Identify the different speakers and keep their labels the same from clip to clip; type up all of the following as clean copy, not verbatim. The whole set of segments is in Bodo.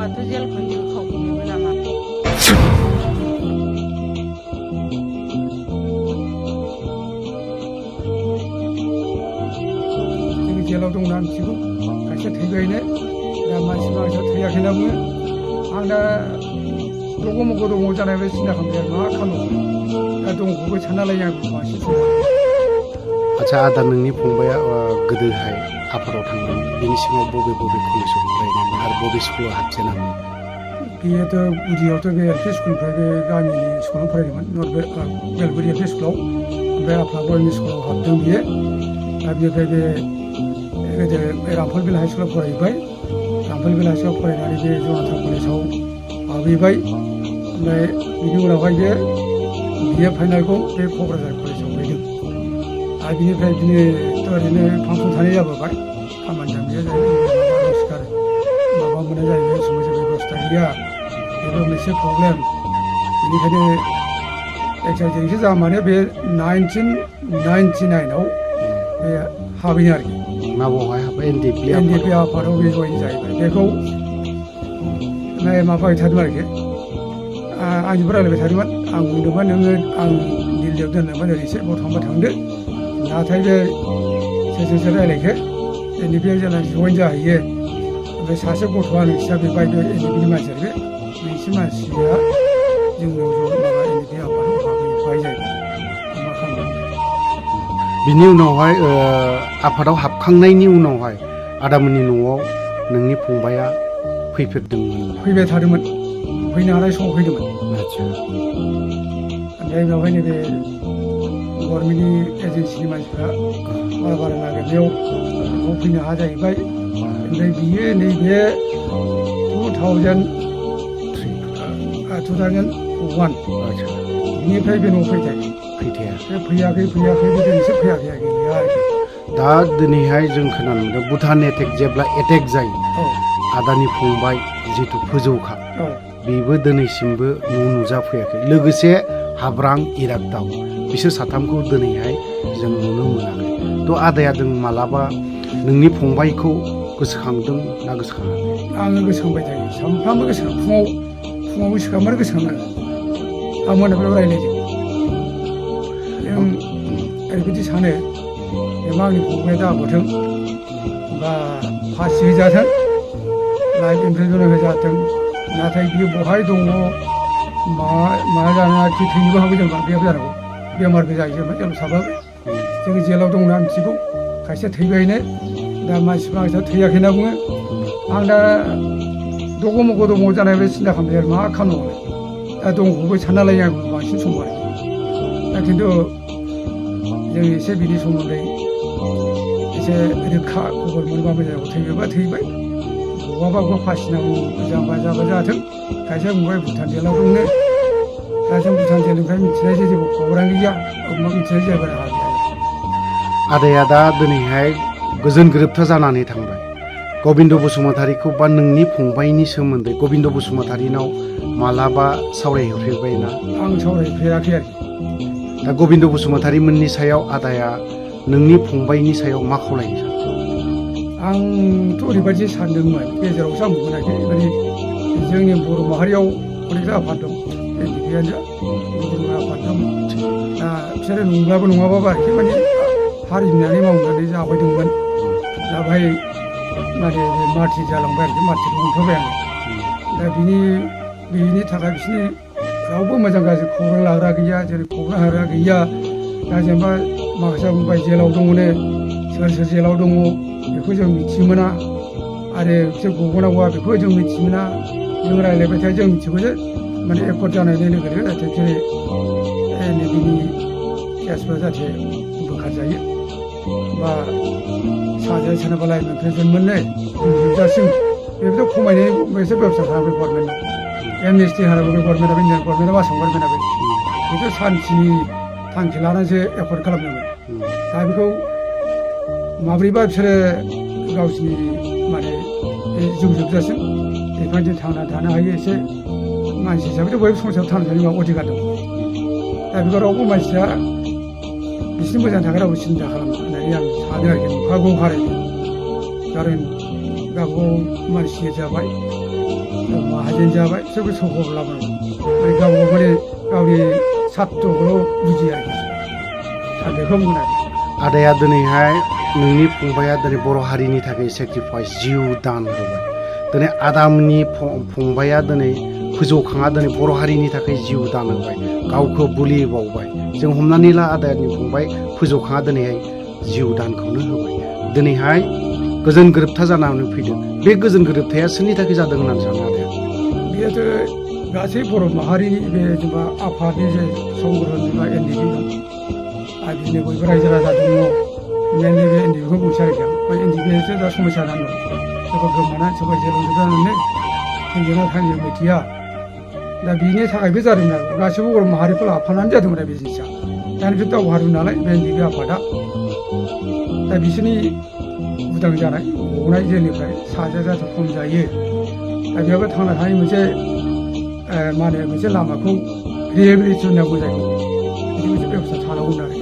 Speaker 1: माथो जेलखौनो खावफैनोबो नामा
Speaker 2: जों जेलाव दं होनना मिथिगौ खायसे थैबायनो दा मानसिफ्रा खायसे थैयाखैना बुङो आं दा लग' मग' दङ जानाय बे सिन्था खालामबाय आरो मा खालामबावो दा दंखौबो सानना लायो आं बांसिन समाव
Speaker 3: आदसा आदा नोंनि फंबाया गोदोहाय आफादाव थांदोंमोन बेनि सिगाङाव बबे कलेजाव फरायनायमोन आरो बबे स्कुलाव हाबजेनामोन
Speaker 2: बेयोथ' गुदियावथ' बे एल पि स्कुलनिफ्राय बे गामिनि स्कुलाव फरायदोंमोन बेलगुरि एल पि स्कुलाव ओमफ्राय आफा बयनि स्कुलाव हाबदों बियो दा बेनिफ्राय बे गोदो रामफलबिल हाइ स्कुलाव फरायबाय रामफलबिल हाइ स्कुलाव फरायनानै बे जनाथा कलेजाव हाबहैबाय ओमफ्राय बिनि उनावहाय बे बिए फाइनालखौ बे क'क्राझार कलेजाव फैदों आरो बिनिफ्राय बिदिनोथ' ओरैनो फांसन थानाय जाबोबाय खामानि दामानिया जाहैबाय रजगार माबा मोननाय जाहैबाय समाव जेबो बेबस्था गैया बेबो मोनसे प्रब्लेम बेनिखायनो एक्सारसाइजोंसो जा माने बे 1999 बे हाबैनो आरोखि
Speaker 3: माबावहाय हाब्बाय एनडिपि
Speaker 2: आफादाव बे जयन जाहैबाय बेखौ माबा हैथारदों आरोखि आंजोंबो रायज्लायबाय थादोंमोन आं बुंदोंमोन नोङो आं दिल्लीयाव दोनदोंमोन ओरैसे बथांबा थांदो नाथाय बे सोरजोंसो रायज्लायखो एनडिपिआव जेला जयन जाहैयो ओमफ्राय सासे गथ'आ नोंसिना बे बायद' एनडिपिनि मानसि आरो बे नोंसि मानसिया जोंनाव माबा एनडिपि आफादाव हाबहैबाय जाहैबाय मा खालामदों
Speaker 3: बिनि उनावहाय आफादाव हाबखांनायनि उनावहाय आदामोननि न'आव नोंनि फंबाया फैफेरदोंमोन
Speaker 2: फैबाय थादोंमोन फैनो हानाय समाव फैदोंमोन
Speaker 3: आदसा
Speaker 2: ओमफ्राय बेवहायनो बे गभर्नमेन्टनि एजेन्सिनि मानसिफ्रा बारा नागिरनायाव न'आव फैनो हा जाहैबाय ओमफ्राय बियो नैबे 2001 बिनिफ्राय बे न'आव फैथाया फैयाखै बे दिनैसो फैयाखै गैया आरोखि
Speaker 3: दा दिनैहाय जों खोनानो मोनदों भुटान जेब्ला एटेक जायो आदानि फंबाय जिथु फोजौखा बेबो दिनैसिमबो न' नुजाफैयाखै लोगोसे हाब्रां इरागदाव बिसोर साथामखौ दिनैहाय जों नुनो मोनाखै थ' आदाया जों मालाबा नोंनि फंबायखौ गोसोखांदों ना गोसोखाङाखै
Speaker 2: आङो गोसोखांबाय थायो सानफ्रामबो गोसोखां फुङावबो सिखांबानो गोसोखांनांगो आं मोनाबिलियाव रायज्लायदों जों ओरैबायदि सानो एबा आंनि फंबाया दाबोथों बा फासि होजाथों लाइफ इमप्रिजमेन्ट होजाथों नाथाय बियो बहाय दङ मा जानो आरोखि थैनोबो हागौ जेनेबा बेयाव जानांगौ बेमारबो जायो जेनेबा जेराव साबाबो जों जेलाव दं होनना मिथिगौ खायसे थैबायनो दा मानसिफ्रा थैयाखै होनना बुङो आं दा दग' मग' दङ जानाय बे सिन्था खालामबाय आरो मा खालामनांगौ दा दंखौबो सानना लायो आं बांसिन सम आरोखि दा खिन्थु जों एसे बिनि सोमोन्दै एसे रोखा खबर मोनबा मोजां थैबायबा थैबाय बहाबा फासिनांगौ जाबा जाथों खायसे बुंबाय भुटान जेलाव दंनो दा जों भुटान जेलनिफ्राय मिथिनाय जेबो खौरां गैया मा मिथिनाय जायाबो राहा गैया
Speaker 3: आदाया दा दिनैहाय गोजोन गोरोबथा जानानै थांबाय गबिन्द बसुमतारीखौ बा नोंनि फंबायनि सोमोन्दै गबिन्द बसुमतारीनाव मालाबा सावरायहरफेरबाय ना
Speaker 2: आं सावरायफेराखै आरोखि
Speaker 3: दा गबिन्द बसुमतारीमोननि सायाव आदाया नोंनि फंबायनि सायाव मा खावलायनो सानो
Speaker 2: आंथ' ओरैबायदि सानदोंमोन गेजेरावसो आं मोनाखै माने जोंनि बर' माहारियाव अनेकथा आफाद दं एनडिपिआनो जा गुबुन आफाद दं दा बिसोरो नंब्लाबो नङाबाबो आरोखि माने हारिनानै मावनानै जाबायदोंमोन दा बेहाय माने मार्टि जालांबाय आरोखि मार्टिखौ हमथाबाय आङो दा बिनि थाखाय बिसोरनि रावबो मोजां गाज्रि खौरां लाग्रा गैया जेरै खौरां लाग्रा गैया दा जेनेबा माखासे बुंबाय जेलाव दङनो सोर जेलाव दङ बेखौ जों मिथिनो मोना आरो बिसोर गगनांगौआ बेखौ जों मिथिनो मोना जों रायज्लायबाय थायो जों मिथिगौ जे माने एकर्ड जानायनि लोगो लोगो जाहाथे जेरै नैबेनि केसफ्रा जाहाथे बोखारजायो बा साजा सोरनाबा लाइफ इमप्रिजमेन्ट मोननो जोबजासिम बेफोरथ' खमायनाय एसे बेबस्था खालामबाय गभर्नमेन्टआव एमनेस्टि होनांगौ बे गभर्नमेन्टआबो इन्डियान गभर्नमेन्टआव आसाम गभर्नमेन्टआबो बेथ' सान्तिनि थांखि लानानैसो एकर्ड खालामदोंमोन दा बेखौ माब्रैबा बिसोरो गावसिनि माने जिउ जोबजासिम बेफोरबायदि थांना थानो हायो एसे मानसि हिसाबैथ' बयबो संसाराव थांना थानायनि माबा अधिकार दं दा बेखौ रावबो मानसिया बिसोरनि मोजां थाखाय रावबो सिन्था खालामनो होननानै आं सानो आरोखि नंखागौ खारैनो खारन गावबागाव मानसि जाबाय माहाजोन जाबाय सोरबा सहर लाबोनांगौ ओमफ्राय गावबा माने गावनि सार्थखौल' बुजियो आरोखि आं बेखौ बुंगोन आरो
Speaker 3: आदाया दिनैहाय नोंनि फंबाया दिनै बर' हारिनि थाखाय सेक्रिफाइस जिउ दान होबाय दिनै आदामनि फंबाया दिनै फोजौखाङा दिनै बर' हारिनि थाखाय जिउ दान होबाय गावखौ बुलि बावबाय जों हमनानै ला आदानि फंबाय फोजौखाङा दिनैहाय जिउ दानखौनो होबाय दिनैहाय गोजोन गोरोबथा जानानै फैदों बे गोजोन गोरोबथाया सोरनि थाखाय जादों होननानै सानो आदाया
Speaker 2: बेयोथ' गासै बर' माहारिनि बे जेनेबा आफादनि जे संगठन जेनेबा NDP दं आरो बिदिनो बयबो रायजो राजा दङ मेनलि बे NDPखौ बुंसै आरोखि आं NDPआसो दा समयसा जानानै दं सोरबा गोमाना सोरबा जेराव जोबनानै थैजना थांजों मिथिया दा बिनि थाखायबो जादों आरो गासैबो बर' माहारिखौ लाफानानै जादोंमोन आरो बे जिनिसा दानिफ्राय दावहारु नालाय बे NDP आफादा दा बिसोरनि उदां जानाय गनाय जेनिफ्राय साजा जाहाथे खम जायो दा बेयावबो थांना थानाय मोनसे मा होनो मोनसे लामाखौ रिहेबिलिटेसन होननांगौ जायो बिदि मोनसे बेबस्था थानांगौ आरो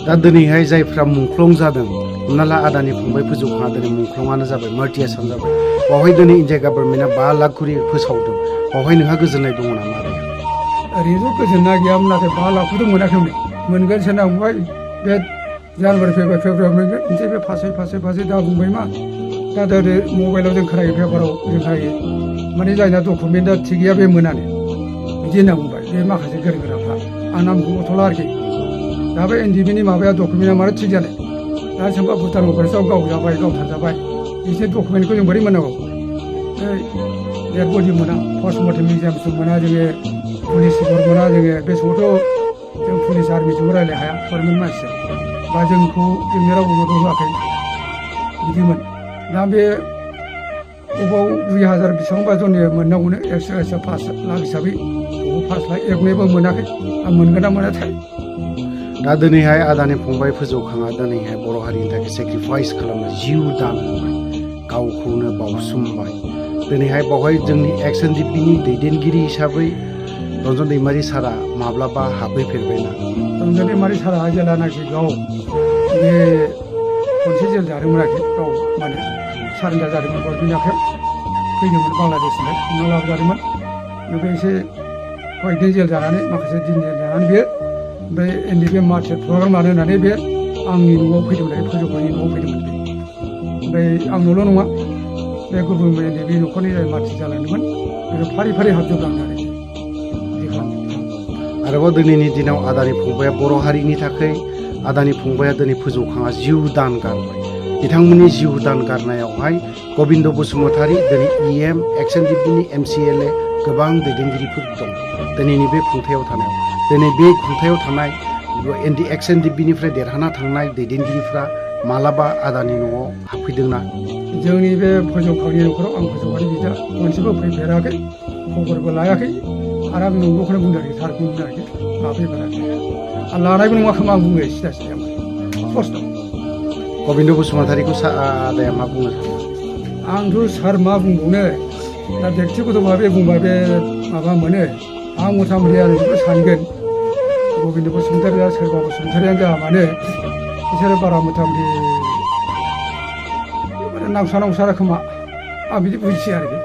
Speaker 3: दा दिनैहाय जायफ्रा मुंख्लं जादों हमना ला आदानि फंबाय फोजौखाङा दिनै मुंख्लङानो जाबाय मार्टियासानो जाबाय बावहाय दिनै इन्डिया गभर्नमेन्टआ 5 लाख खरि फोसावदों बावहाय नोंहा गोजोननाय दङ नामा आदाया
Speaker 2: ओरैनोथ' गोजोननाय गैयामोन नाथाय 5 लाखखौथ' मोनाखैमोन मोनगोन सोरना बुंबाय बे जानुवारि फेब्रुवारियाव मोनगोन मोनसे बे फासै दा बुंबाय मा दा ओरै मबाइलाव जों खोनायो पेपाराव जों खोनायो माने जायना डकुमेन्टआ थिग गैया बे मोनानो बिदि होनना बुंबाय बे माखासे गोरों गोराफ्रा आं नामखौ गथ'ला आरोखि दा बे NDPनि माबाया डकुमेन्टआ मानो थिग जानाय दा सोरबा भुटान अफिसाव गावजाबाय गावथारजाबाय बिसोर डकुमेन्टखौ जों बोरै मोननांगौ डेड बडि मोना पस्टमर्टेम एग्जामसो मोना जोङो पुलिस रिपर्ट मोना जोङो बे समावथ' जों पुलिस आर्मिजोंबो रायज्लाय हाया गभर्नमेन्ट मानसिया बा जोंखौ जोंनि रावबो मदद होआखै बिदिमोन दा बे अबाव 2000 बेसेबांबा जननि मोननांगौनो एक्सट्रा 5 लाख हिसाबै 5 लाख एकनैबो मोनाखै आं मोनगोन ना मोनाथाय
Speaker 3: दा दिनैहाय आदानि फंबाय फोजौखाङा दिनैहाय बर' हारिनि थाखाय सेक्रिफाइस खालामनो जिउ दान होबाय गावखौनो बावसोमबाय दिनैहाय बावहाय जोंनि एक्स NDPनि दैदेनगिरि हिसाबै रन्जन दैमारि सारा माब्लाबा हाबफैफेरबायना
Speaker 2: रन्जन दैमारि सारा जेलानाखि गाव बे खनसे जेल जादोंमोन आरोखि गाव माने सारेन्डार जादोंमोन गभर्नमेन्टनि आखायाव फैदोंमोन बांलादेशनिफ्राय हमना लाबोजादोंमोन ओमफ्राय एसे कয়েকদিন जेल जानानै माखासे दिन जेल जानानै बेयो ओमफ्राय NDP मार्चेट प्रग्राम लानो होननानै बे आंनि न'आव फैदोंमोन फोजौखांनि न'आव फैदोंमोन ओमफ्राय आंनावल' नङा बे गुबुन NDP न'खरनि जाय मार्चेट जालांदोंमोन बेखौ फारि फारि हाबजोबलांदों आरो बिदि खालामदों
Speaker 3: आरोबाव दिनैनि दिनाव आदानि फंबाया बर' हारिनि थाखाय आदानि फंबाया दिनै फोजौखाङा जिउ दान गारबाय बिथांमोननि जिउ दान गारनायावहाय गबिन्द बसुमतारी दिनै EM एक्स NDPनि MCLA गोबां दैदेनगिरिफोर दं दिनैनि बे खुंथायाव थानायाव दिनै बे खुंथायाव थानाय एक्स NDPनिफ्राय देरहाना थांनाय दैदेनगिरिफ्रा मालाबा आदानि न'आव हाबफैदोंना
Speaker 2: जोंनि बे फोजौखांनि न'खराव आं फोजौखांनि बिदा खनसेबो फैफेराखै खबरबो लायाखै आरो आं नंगौखौनो बुंदों आरोखि थारखौनो बुंदों आरोखि लाफैफेराखै आं लानायबो नङा खोमा आं बुङो सिदा स्पस्ट'
Speaker 3: गबिन्द बसुमतारीखौ आदाया मा बुंनो सानो
Speaker 2: आंथ' सार मा बुंबावनो दा बेक्तिगत भाबे बुंबा बे माबा मोनो आं मथा मथि आरो बेखौ सानगोन गबिन्द बसुमतारीया सोरबा बसुमतारीयानो जा मानो बिसोरो बारा मथा मथि नांसा खोमा आं बिदि बुजिसै आरोखि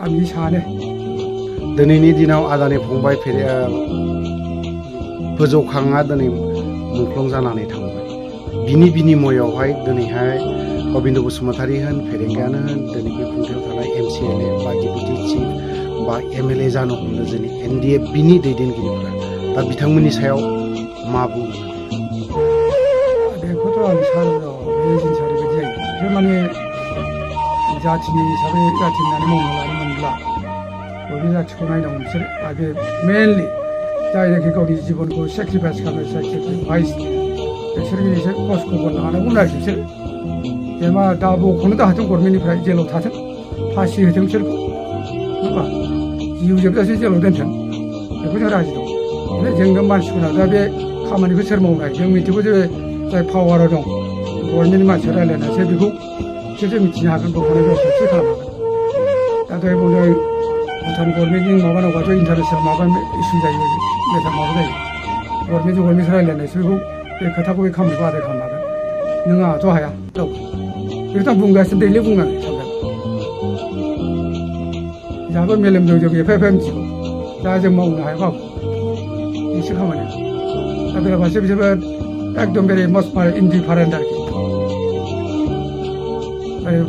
Speaker 2: आं बिदि सानो
Speaker 3: दिनैनि दिनाव आदानि फंबाय फोजौखाङा दिनै मुंख्लं जानानै थांबाय बिनि बिनिमयआवहाय दिनैहाय गबिन्द बसुमतारी होन फेरेंगायानो होन दिनै बे खुंथायाव थानाय MCLA बा डेपुटि चिफ बा MLA जानो हमदों जोंनि NDFBनि दैदेनगिरिफ्रा दा बिथांमोननि सायाव मा बुङो
Speaker 2: बेखौथ' आं सानो बे जिनिसा ओरैबायदि जायो बिसोर माने जाथिनि हिसाबै जाथि होननानै मावनो लानो मोनब्ला बयबो जाथिखौ नायनांगौ बिसोर आरो बे मेनलि जायनाखि गावनि जिबनखौ सेक्रिफाइस खालामो सेक्रिफाइस बिसोर एसे खस्थ'बो लानांगौ आरोखि बिसोर जेनेबा दा बख'नो दाहाथों गभर्नमेन्टनिफ्राय जेलाव थाथों फासि होथों बिसोरखौ नङा जिउ जोबजासे जेलाव दोनथों बेखौ जों राजि दं ओमफ्राय जोंनो मानसिफोरा दा बे खामानिखौ सोर मावनाय जों मिथिगौ जे जाय पावाराव दं गभर्नमेन्टनि मानसिया रायज्लायनासो बेखौ बिसोरसो मिथिनो हागोन बख'नाय बेबस्थासो खालामनो हागोन दा दहाय बुंदों भुटान गभर्नमेन्टजों माबानांगौआथ' इन्टारनेसनेल माबा इसु जायो मेटार माबा जायो गभर्नमेन्टजों गभर्नमेन्ट रायज्लायनायसो बेखौ बे खोथाखौ बे खामानिखौ आदाय खालामनो हागोन नों आंहाथ' हाया रावबो बेखौथ' आं बुंगासिनो दैलि बुंनानै सानदों जाबो मेलेम दं जों एफा एफा मिथिगौ दा जों मावनो हायाबाबो एसे खामानिया दा बेराफारसे बिसोरबो एकदम बेरे मस्ट इन्डिफारेन्ट आरोखि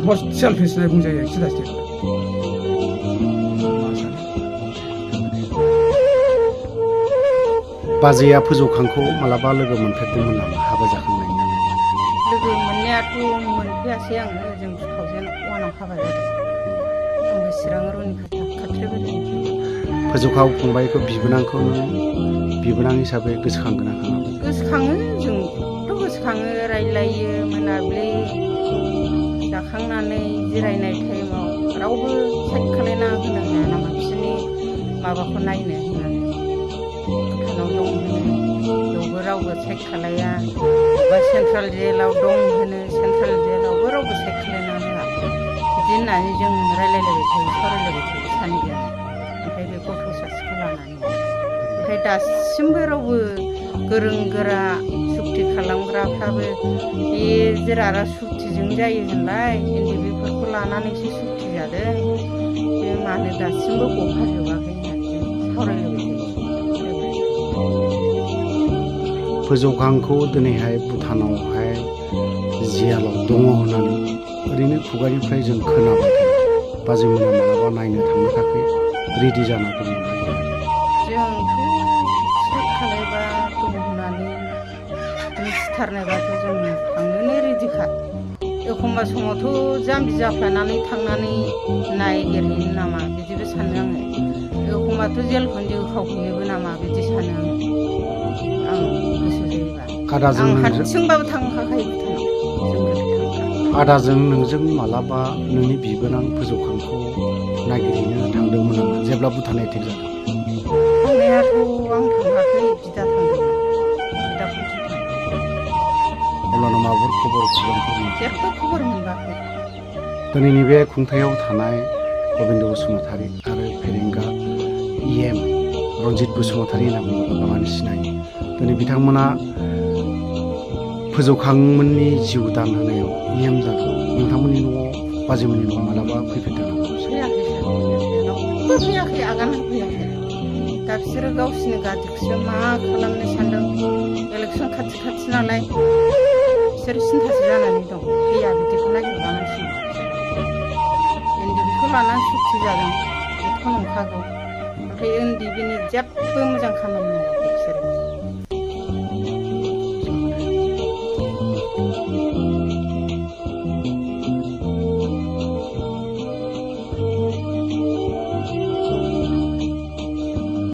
Speaker 2: मस्ट सेल्फिश होननाय बुंजायो सिदा सिदा
Speaker 3: बाजैया फोजौखांखौ मालाबा लोगो मोनफेरदोंमोन नामा हाबा जाखांनायनि
Speaker 1: लोगो मोननायाथ' मोनफैयासै आङो जों 2001 आव हाबा जादों आंबो चिरां रुनिखाथा खाथियाव
Speaker 3: फोजौखाव फंबायखौ बिबोनांखौ नों बिबोनां हिसाबै गोसोखांगोन ना खाङामोन
Speaker 1: गोसोखाङो जोंथ' गोसोखाङो रायलायो मोनाबिलि जाखांनानै जिरायनाय टाइमाव रावबो साइड खालायना होनो हाया नामा बिसोरनि माबाखौ नायनो होननानै भुटानाव दं होनो बेयावबो रावबो साइड खालाया बा सेन्ट्रेल जेलाव दं होनो सेन्ट्रेल जेलावबो रावबो साइड खालायना होआ बिदि होननानै जों रायलायलायबाय थायो सावरायलायबाय थायो सानैजों ओमफ्राय बे गथ' सासेखौ लानानै ओमफ्राय दासिमबो रावबो गोरों गोरा सुक्ति खालामग्राफ्राबो बे जिरादा सुक्तिजों जायो होनलाय बेफोरखौ लानानैसो सुक्ति जादों बे मानो दासिमबो गफाजोबाखै होननानै सावरायलायबाय थायो
Speaker 3: फोजौखांखौ दिनैहाय भुटानावहाय जेलाव दङ होननानै ओरैनो खुगानिफ्राय जों खोनाबाय थायो बाजैमोना मालाबा नायनो थांनो थाखाय रेडि जाना दङ
Speaker 1: जोंथ' साइड खालायबा दं होननानै मिथिथारनायबाथ' जों थांनोनो रेडिखा एखमबा समावथ' जाम्बि जाफ्लानानै थांनानै नायगिरहैनो नामा बिदिबो सानो आङो एखमबाथ' जेलखौनो खावहैनोबो नामा बिदि सानो आं गोसो जायोबा आं हारसिंबाबो थांखाखायो भुटानाव
Speaker 3: आदाजों नोंजों मालाबा नोंनि बिबोनां फोजौखांखौ नागिरहैनो थांदोंमोन नामा जेब्ला भुटान एटेक जादों
Speaker 1: थांनायाथ' आं थाङाखै बिदा थांदोंमोन बिदाखौसो थांदों
Speaker 3: अब्लानो माबाफोर खौरांफोर
Speaker 1: जेबो खबर मोनबाखै
Speaker 3: दिनैनि बे खुंथायाव थानाय गबिन्द बसुमतारी आरो फेरेंगा EM रन्जित बसुमतारी होनना बुङोब्ला गोबाङानो सिनायो दिनै बिथांमोना फोजौखांमोननि जिउ दान होनायाव EM जादों नोंथांमोननि न'आव बाजैमोननि न'आव मालाबा फैफेरदों नामा
Speaker 1: फैयाखै फैयाखै आगान होफैयाखै दा बिसोरो गावसिनि गादिखौसो मा खालामनो सानदों इलेक्सन खाथि खाथि नालाय बिसोर सिन्थासो जानानै दं फैया बिदिखौ नागिरबा मानसि NDP खौ लानानै सुक्ति जादों बेथ' नंखागौ ओमफ्राय NDP नि जेबो मोजां खामानि मावा